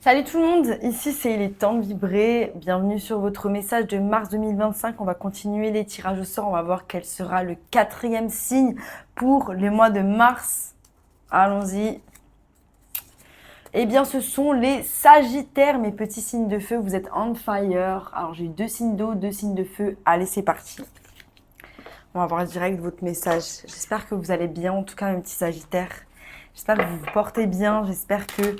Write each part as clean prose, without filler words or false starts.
Salut tout le monde, ici c'est Il est temps de vibrer. Bienvenue sur votre message de mars 2025. On va continuer les tirages au sort. On va voir quel sera le quatrième signe pour le mois de mars. Allons-y. Eh bien, ce sont les Sagittaires, mes petits signes de feu. Vous êtes on fire. Alors, j'ai eu 2 signes d'eau, 2 signes de feu. Allez, c'est parti. On va voir direct votre message. J'espère que vous allez bien, en tout cas, mes petits Sagittaires. J'espère que vous vous portez bien. J'espère que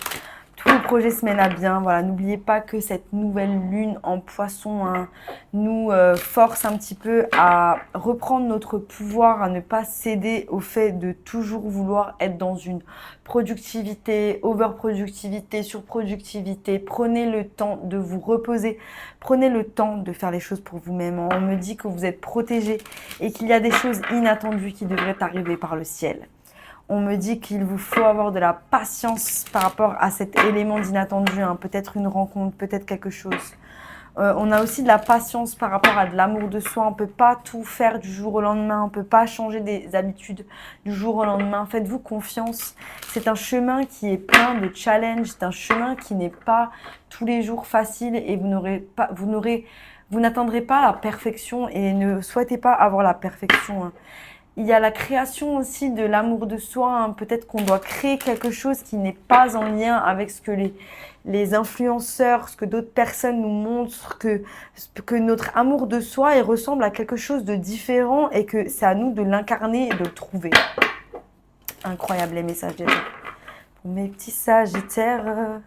tous vos projets se mènent à bien. Voilà, n'oubliez pas que cette nouvelle lune en poisson nous force un petit peu à reprendre notre pouvoir, à ne pas céder au fait de toujours vouloir être dans une productivité, overproductivité, surproductivité. Prenez le temps de vous reposer. Prenez le temps de faire les choses pour vous-même. On me dit que vous êtes protégé et qu'il y a des choses inattendues qui devraient arriver par le ciel. On me dit qu'il vous faut avoir de la patience par rapport à cet élément d'inattendu, hein. Peut-être une rencontre, peut-être quelque chose. On a aussi de la patience par rapport à de l'amour de soi. On ne peut pas tout faire du jour au lendemain. On ne peut pas changer des habitudes du jour au lendemain. Faites-vous confiance. C'est un chemin qui est plein de challenges. C'est un chemin qui n'est pas tous les jours facile et vous n'atteindrez pas la perfection et ne souhaitez pas avoir la perfection, hein. Il y a la création aussi de l'amour de soi, hein. Peut-être qu'on doit créer quelque chose qui n'est pas en lien avec ce que les influenceurs, ce que d'autres personnes nous montrent, que notre amour de soi il ressemble à quelque chose de différent et que c'est à nous de l'incarner et de le trouver. Incroyable les messages déjà. Pour mes petits Sagittaires,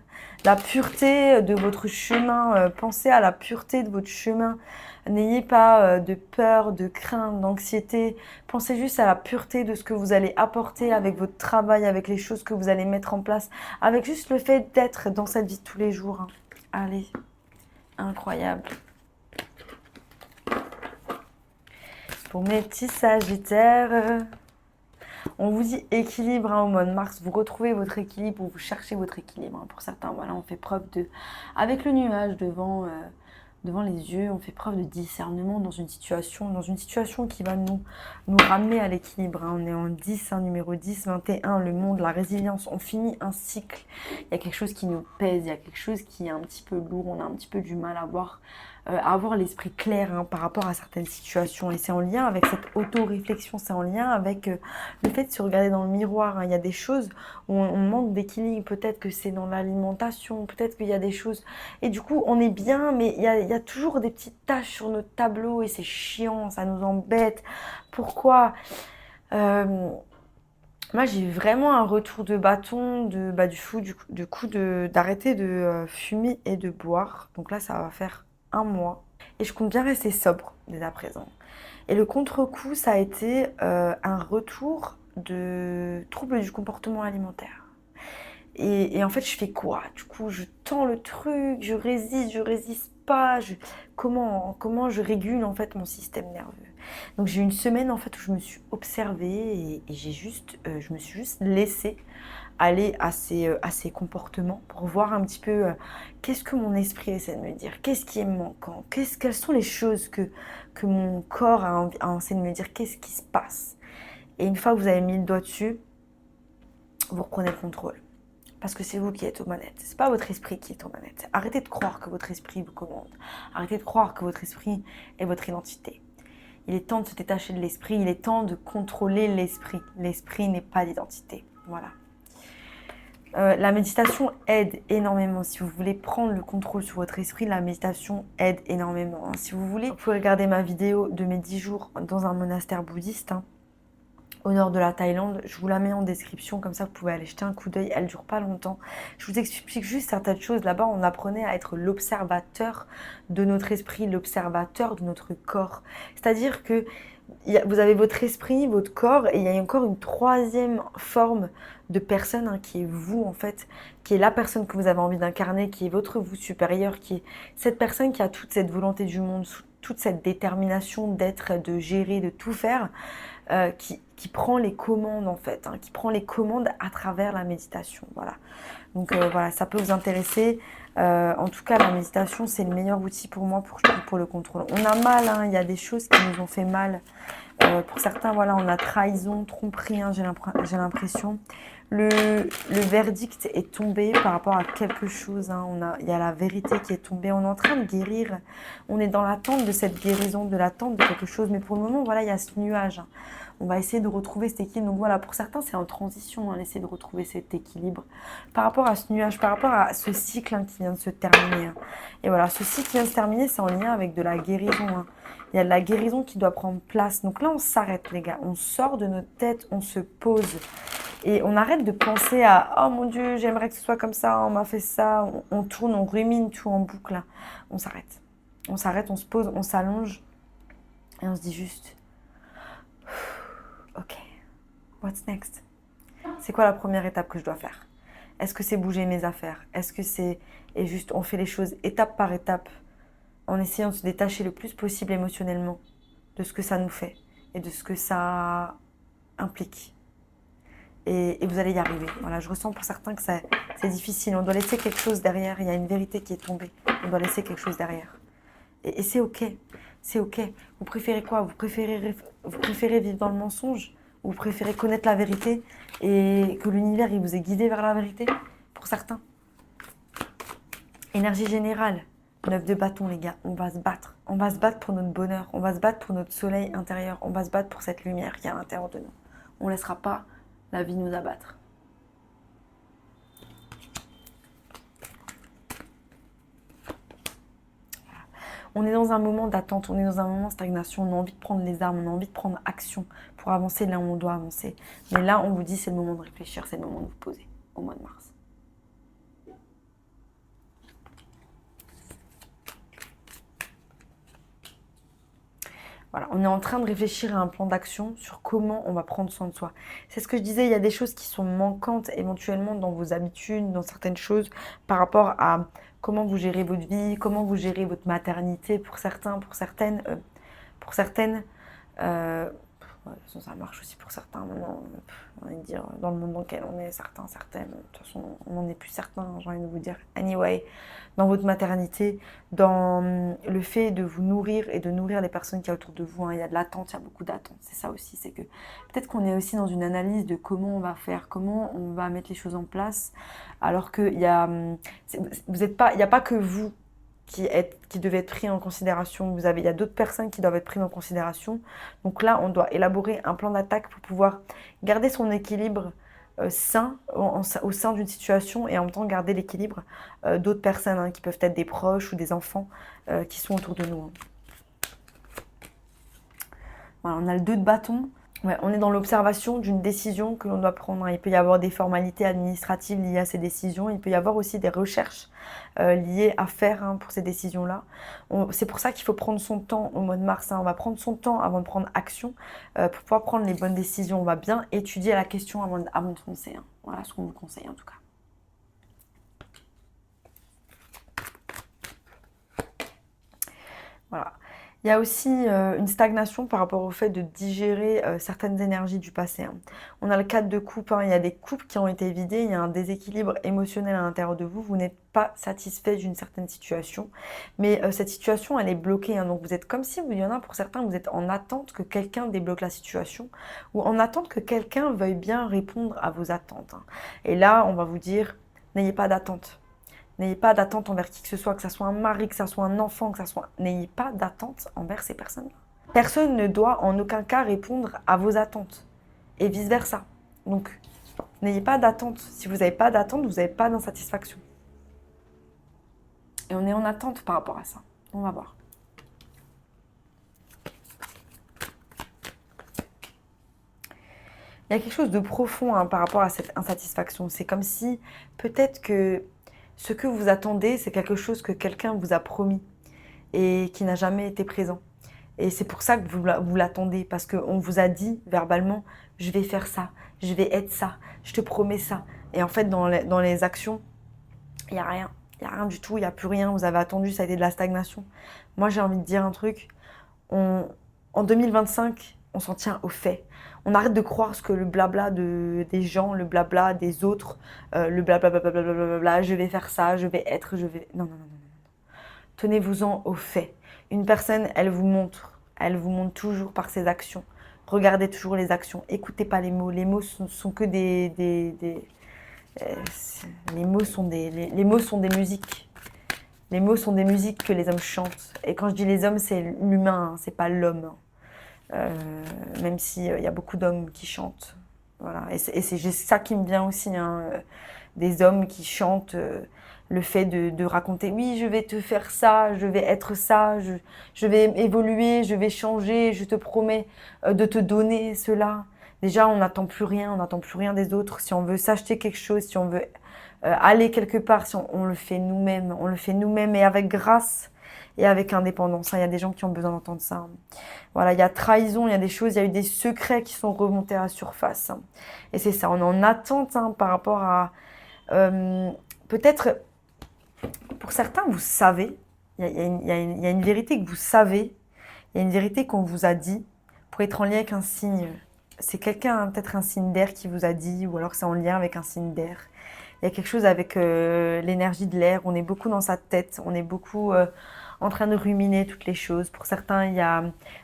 la pureté de votre chemin, pensez à la pureté de votre chemin. N'ayez pas de peur, de crainte, d'anxiété. Pensez juste à la pureté de ce que vous allez apporter avec votre travail, avec les choses que vous allez mettre en place, avec juste le fait d'être dans cette vie de tous les jours, hein. Allez, incroyable. Pour mes petits Sagittaires, on vous dit équilibre, hein, au mois de mars. Vous retrouvez votre équilibre ou vous cherchez votre équilibre, hein. Pour certains, voilà, on fait preuve de... Avec le nuage devant les yeux, on fait preuve de discernement dans une situation qui va nous ramener à l'équilibre, hein. On est en 10, hein, numéro 10, 21, le monde, la résilience. On finit un cycle. Il y a quelque chose qui nous pèse, il y a quelque chose qui est un petit peu lourd. On a un petit peu du mal à avoir l'esprit clair, hein, par rapport à certaines situations. Et c'est en lien avec cette auto-réflexion, c'est en lien avec le fait de se regarder dans le miroir, hein. Il y a des choses où on manque d'équilibre. Peut-être que c'est dans l'alimentation, peut-être qu'il y a des choses... Et du coup, on est bien, mais il y a toujours des petites taches sur notre tableau et c'est chiant, ça nous embête. Pourquoi Moi, j'ai eu vraiment un retour de bâton d'arrêter de fumer et de boire. Donc là, ça va faire un mois. Et je compte bien rester sobre dès à présent. Et le contre-coup, ça a été un retour de troubles du comportement alimentaire. Et en fait, je fais quoi? Du coup, je tends le truc, je résiste pas. Comment je régule en fait mon système nerveux? Donc j'ai eu une semaine en fait où je me suis observée et je me suis juste laissée aller à ces comportements pour voir un petit peu qu'est-ce que mon esprit essaie de me dire, qu'est-ce qui est manquant, quelles sont les choses que mon corps a envie de me dire, qu'est-ce qui se passe. Et une fois que vous avez mis le doigt dessus, vous reprenez le contrôle. Parce que c'est vous qui êtes aux manettes. C'est pas votre esprit qui est aux manettes. Arrêtez de croire que votre esprit vous commande. Arrêtez de croire que votre esprit est votre identité. Il est temps de se détacher de l'esprit. Il est temps de contrôler l'esprit. L'esprit n'est pas l'identité. Voilà. La méditation aide énormément. Si vous voulez prendre le contrôle sur votre esprit, la méditation aide énormément, hein. Si vous voulez, vous pouvez regarder ma vidéo de mes 10 jours dans un monastère bouddhiste, hein, au nord de la Thaïlande. Je vous la mets en description, comme ça vous pouvez aller jeter un coup d'œil. Elle dure pas longtemps. Je vous explique juste certaines choses. Là-bas, on apprenait à être l'observateur de notre esprit, l'observateur de notre corps. C'est-à-dire que vous avez votre esprit, votre corps, et il y a encore une troisième forme de personne, hein, qui est vous en fait, qui est la personne que vous avez envie d'incarner, qui est votre vous supérieur, qui est cette personne qui a toute cette volonté du monde, toute cette détermination d'être, de gérer, de tout faire, qui qui prend les commandes en fait, qui prend les commandes à travers la méditation. Voilà. Donc voilà, ça peut vous intéresser. En tout cas, la méditation, c'est le meilleur outil pour moi pour le contrôle. On a mal, il y a des choses qui nous ont fait mal. Pour certains, voilà, on a trahison, tromperie, j'ai l'impression. Le verdict est tombé par rapport à quelque chose. Il y a la vérité qui est tombée. On est en train de guérir. On est dans l'attente de cette guérison, de l'attente de quelque chose. Mais pour le moment, voilà, il y a ce nuage. On va essayer de retrouver cet équilibre. Donc voilà, pour certains, c'est en transition, essayer de retrouver cet équilibre par rapport à ce nuage, par rapport à ce cycle qui vient de se terminer. Et voilà, ce cycle qui vient de se terminer, c'est en lien avec de la guérison. Il y a de la guérison qui doit prendre place. Donc là, on s'arrête, les gars. On sort de notre tête, on se pose. Et on arrête de penser à « Oh mon Dieu, j'aimerais que ce soit comme ça, on m'a fait ça ». On tourne, on rumine tout en boucle. On s'arrête. On s'arrête, on se pose, on s'allonge. Et on se dit juste « Ok, what's next ?» C'est quoi la première étape que je dois faire? Est-ce que c'est bouger mes affaires? Est-ce que c'est... Et juste, on fait les choses étape par étape en essayant de se détacher le plus possible émotionnellement de ce que ça nous fait et de ce que ça implique. Et vous allez y arriver. Voilà, je ressens pour certains que c'est difficile. On doit laisser quelque chose derrière. Il y a une vérité qui est tombée. On doit laisser quelque chose derrière. Et c'est ok. C'est ok. Vous préférez quoi? Vous préférez vivre dans le mensonge? Ou vous préférez connaître la vérité et que l'univers il vous ait guidé vers la vérité? Pour certains. Énergie générale. 9 de bâton, les gars. On va se battre. On va se battre pour notre bonheur. On va se battre pour notre soleil intérieur. On va se battre pour cette lumière qui est à l'intérieur de nous. On ne laissera pas la vie nous abattre. Voilà. On est dans un moment d'attente, on est dans un moment de stagnation, on a envie de prendre les armes, on a envie de prendre action pour avancer là où on doit avancer. Mais là, on vous dit, c'est le moment de réfléchir, c'est le moment de vous poser au mois de mars. Voilà, on est en train de réfléchir à un plan d'action sur comment on va prendre soin de soi. C'est ce que je disais, il y a des choses qui sont manquantes éventuellement dans vos habitudes, dans certaines choses, par rapport à comment vous gérez votre vie, comment vous gérez votre maternité pour certains, pour certaines. Ça marche aussi pour certains. Maintenant, on va dire, dans le monde dans lequel on est, certains, certaines, de toute façon, on n'en est plus certain, j'ai envie de vous dire. Anyway, dans votre maternité, dans le fait de vous nourrir et de nourrir les personnes qui y a autour de vous, il y a de l'attente, il y a beaucoup d'attente. C'est ça aussi, c'est que peut-être qu'on est aussi dans une analyse de comment on va faire, comment on va mettre les choses en place, alors qu'il y a, il n'y a pas que vous qui devait être pris en considération. Il y a d'autres personnes qui doivent être prises en considération. Donc là, on doit élaborer un plan d'attaque pour pouvoir garder son équilibre sain au sein d'une situation et en même temps garder l'équilibre d'autres personnes qui peuvent être des proches ou des enfants qui sont autour de nous. Voilà, on a le 2 de bâton. Ouais, on est dans l'observation d'une décision que l'on doit prendre. Il peut y avoir des formalités administratives liées à ces décisions. Il peut y avoir aussi des recherches liées à faire pour ces décisions-là. C'est pour ça qu'il faut prendre son temps au mois de mars. On va prendre son temps avant de prendre action pour pouvoir prendre les bonnes décisions. On va bien étudier la question avant de foncer. Voilà ce qu'on vous conseille en tout cas. Voilà. Il y a aussi une stagnation par rapport au fait de digérer certaines énergies du passé. On a le 4 de coupe, il y a des coupes qui ont été vidées, il y a un déséquilibre émotionnel à l'intérieur de vous, vous n'êtes pas satisfait d'une certaine situation, mais cette situation elle est bloquée, donc vous êtes comme si, il y en a pour certains, vous êtes en attente que quelqu'un débloque la situation, ou en attente que quelqu'un veuille bien répondre à vos attentes. Et là, on va vous dire, n'ayez pas d'attente. N'ayez pas d'attente envers qui que ce soit, que ce soit un mari, que ce soit un enfant, que ce soit... N'ayez pas d'attente envers ces personnes-là. Personne ne doit en aucun cas répondre à vos attentes. Et vice-versa. Donc, n'ayez pas d'attente. Si vous n'avez pas d'attente, vous n'avez pas d'insatisfaction. Et on est en attente par rapport à ça. On va voir. Il y a quelque chose de profond par rapport à cette insatisfaction. C'est comme si peut-être que ce que vous attendez, c'est quelque chose que quelqu'un vous a promis et qui n'a jamais été présent. Et c'est pour ça que vous l'attendez, parce qu'on vous a dit verbalement, je vais faire ça, je vais être ça, je te promets ça. Et en fait, dans les actions, il n'y a rien. Il n'y a rien du tout, il n'y a plus rien. Vous avez attendu, ça a été de la stagnation. Moi, j'ai envie de dire un truc. En 2025, on s'en tient aux faits. On arrête de croire ce que le blabla des gens, le blabla des autres, le blabla, je vais faire ça, je vais être, je vais... Non, non, non, non. Tenez-vous-en aux faits. Une personne, elle vous montre toujours par ses actions. Regardez toujours les actions, écoutez pas les mots. Les mots sont que euh, les mots sont des musiques. Les mots sont des musiques que les hommes chantent. Et quand je dis les hommes, c'est l'humain, hein, c'est pas l'homme. Même s'il y a beaucoup d'hommes qui chantent. Voilà. Et c'est ça qui me vient aussi, hein, des hommes qui chantent le fait de raconter, oui, je vais te faire ça, je vais être ça, je vais évoluer, je vais changer, je te promets de te donner cela. Déjà, on n'attend plus rien, on n'attend plus rien des autres. Si on veut s'acheter quelque chose, si on veut aller quelque part, si on le fait nous-mêmes, on le fait nous-mêmes et avec grâce et avec indépendance. Il y a des gens qui ont besoin d'entendre ça. Voilà, il y a trahison, il y a des choses, il y a eu des secrets qui sont remontés à la surface. Et c'est ça, on est en attente par rapport à... peut-être, pour certains, vous savez, il y a une vérité que vous savez, il y a une vérité qu'on vous a dit, pour être en lien avec un signe. C'est quelqu'un, peut-être un signe d'air qui vous a dit, ou alors c'est en lien avec un signe d'air. Il y a quelque chose avec l'énergie de l'air, on est beaucoup dans sa tête, on est beaucoup en train de ruminer toutes les choses. Pour certains, il y a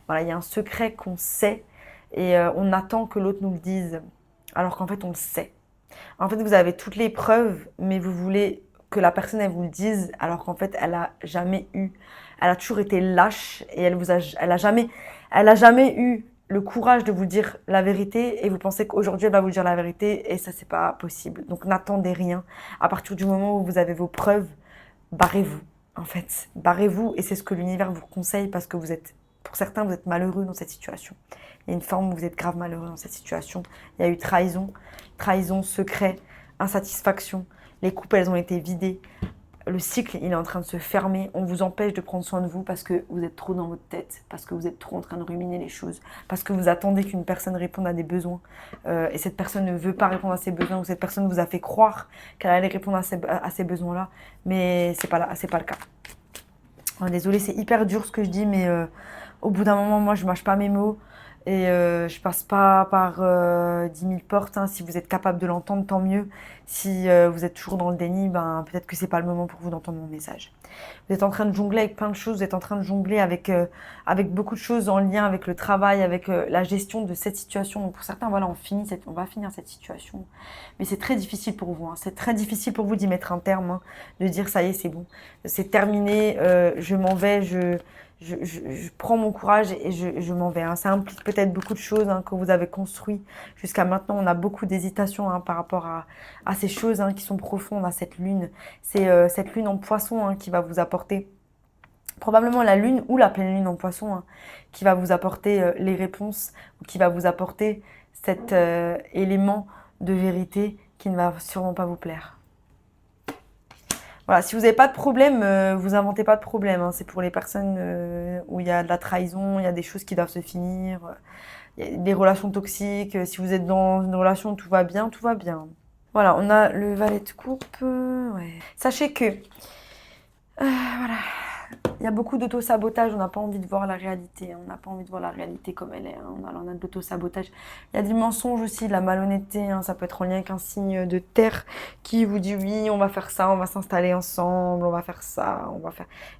un secret qu'on sait et on attend que l'autre nous le dise, alors qu'en fait, on le sait. En fait, vous avez toutes les preuves, mais vous voulez que la personne, elle vous le dise, alors qu'en fait, elle a toujours été lâche et elle a jamais eu le courage de vous dire la vérité et vous pensez qu'aujourd'hui elle va vous dire la vérité et ça c'est pas possible. Donc n'attendez rien. À partir du moment où vous avez vos preuves, barrez-vous. En fait, barrez-vous et c'est ce que l'univers vous conseille parce que pour certains, vous êtes malheureux dans cette situation. Il y a une forme où vous êtes grave malheureux dans cette situation. Il y a eu trahison, secret, insatisfaction. Les coupes, elles ont été vidées. Le cycle, il est en train de se fermer. On vous empêche de prendre soin de vous parce que vous êtes trop dans votre tête, parce que vous êtes trop en train de ruminer les choses, parce que vous attendez qu'une personne réponde à des besoins et cette personne ne veut pas répondre à ses besoins ou cette personne vous a fait croire qu'elle allait répondre à ces besoins-là, mais c'est pas le cas. Désolée, c'est hyper dur ce que je dis, mais au bout d'un moment, moi, je mâche pas mes mots. Et je passe pas par 10 000 portes. Hein. Si vous êtes capable de l'entendre, tant mieux. Si vous êtes toujours dans le déni, ben, peut-être que c'est pas le moment pour vous d'entendre mon message. Vous êtes en train de jongler avec plein de choses. Vous êtes en train de jongler avec beaucoup de choses en lien avec le travail, avec la gestion de cette situation. Donc pour certains, voilà, on va finir cette situation. Mais c'est très difficile pour vous. Hein. C'est très difficile pour vous d'y mettre un terme, hein, de dire ça y est, c'est bon, c'est terminé. Je m'en vais. Je prends mon courage et je m'en vais. Hein. Ça implique peut-être beaucoup de choses que vous avez construites. Jusqu'à maintenant, on a beaucoup d'hésitation par rapport à ces choses qui sont profondes, à cette lune. C'est cette lune en poisson qui va vous apporter, probablement la lune ou la pleine lune en poisson, qui va vous apporter les réponses, ou qui va vous apporter cet élément de vérité qui ne va sûrement pas vous plaire. Voilà, si vous n'avez pas de problème, vous inventez pas de problème. Hein. C'est pour les personnes où il y a de la trahison, il y a des choses qui doivent se finir, il y a des relations toxiques. Si vous êtes dans une relation où tout va bien, tout va bien. Voilà, on a le valet de coupe. Ouais. Sachez que, voilà, il y a beaucoup d'auto-sabotage, on n'a pas envie de voir la réalité, on n'a pas envie de voir la réalité comme elle est, on a de l'auto-sabotage. Il y a des mensonges aussi, de la malhonnêteté, ça peut être en lien avec un signe de terre qui vous dit oui, on va faire ça, on va s'installer ensemble, on va faire ça,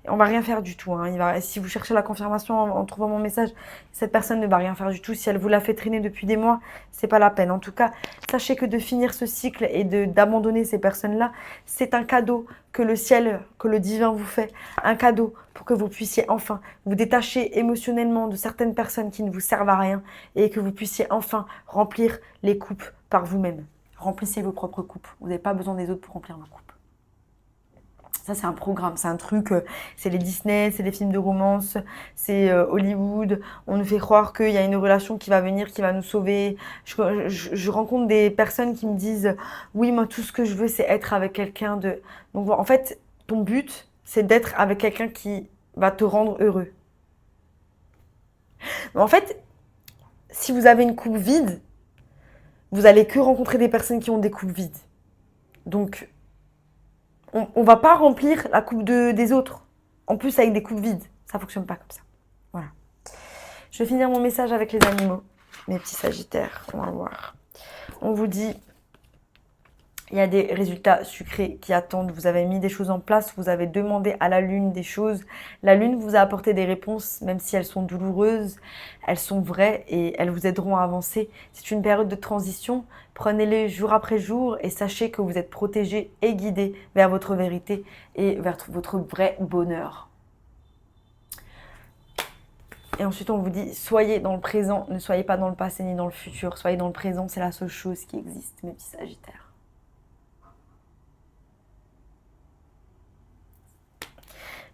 on va rien faire du tout. Si vous cherchez la confirmation en trouvant mon message, cette personne ne va rien faire du tout. Si elle vous l'a fait traîner depuis des mois, c'est pas la peine. En tout cas, sachez que de finir ce cycle et d'abandonner ces personnes-là, c'est un cadeau que le ciel, que le divin vous fait, un cadeau pour que vous puissiez enfin vous détacher émotionnellement de certaines personnes qui ne vous servent à rien et que vous puissiez enfin remplir les coupes par vous-même. Remplissez vos propres coupes. Vous n'avez pas besoin des autres pour remplir vos coupes. Ça, c'est un programme, c'est un truc, c'est les Disney, c'est les films de romance, c'est Hollywood. On nous fait croire qu'il y a une relation qui va venir, qui va nous sauver. Je rencontre des personnes qui me disent « Oui, moi, tout ce que je veux, c'est être avec quelqu'un de... » Donc, en fait, ton but, c'est d'être avec quelqu'un qui va te rendre heureux. Mais en fait, si vous avez une coupe vide, vous allez que rencontrer des personnes qui ont des coupes vides. Donc, on va pas remplir la coupe des autres. En plus, avec des coupes vides. Ça fonctionne pas comme ça. Voilà. Je vais finir mon message avec les animaux. mes petits Sagittaires, on va voir. On vous dit, il y a des résultats sucrés qui attendent. Vous avez mis des choses en place, vous avez demandé à la Lune des choses. La Lune vous a apporté des réponses, même si elles sont douloureuses, elles sont vraies et elles vous aideront à avancer. C'est une période de transition. Prenez-les jour après jour et sachez que vous êtes protégé et guidé vers votre vérité et vers votre vrai bonheur. Et ensuite, on vous dit, soyez dans le présent, ne soyez pas dans le passé ni dans le futur. Soyez dans le présent, c'est la seule chose qui existe, mes petits Sagittaires.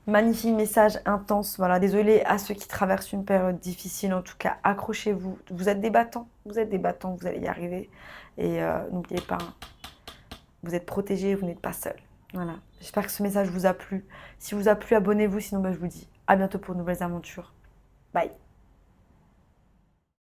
Magnifique message intense. Voilà, désolé à ceux qui traversent une période difficile. En tout cas, accrochez-vous. Vous êtes des battants. Vous êtes des battants. Vous allez y arriver. Et n'oubliez pas, vous êtes protégés. Vous n'êtes pas seuls. Voilà. J'espère que ce message vous a plu. Si vous a plu, abonnez-vous. Sinon, je vous dis à bientôt pour de nouvelles aventures. Bye.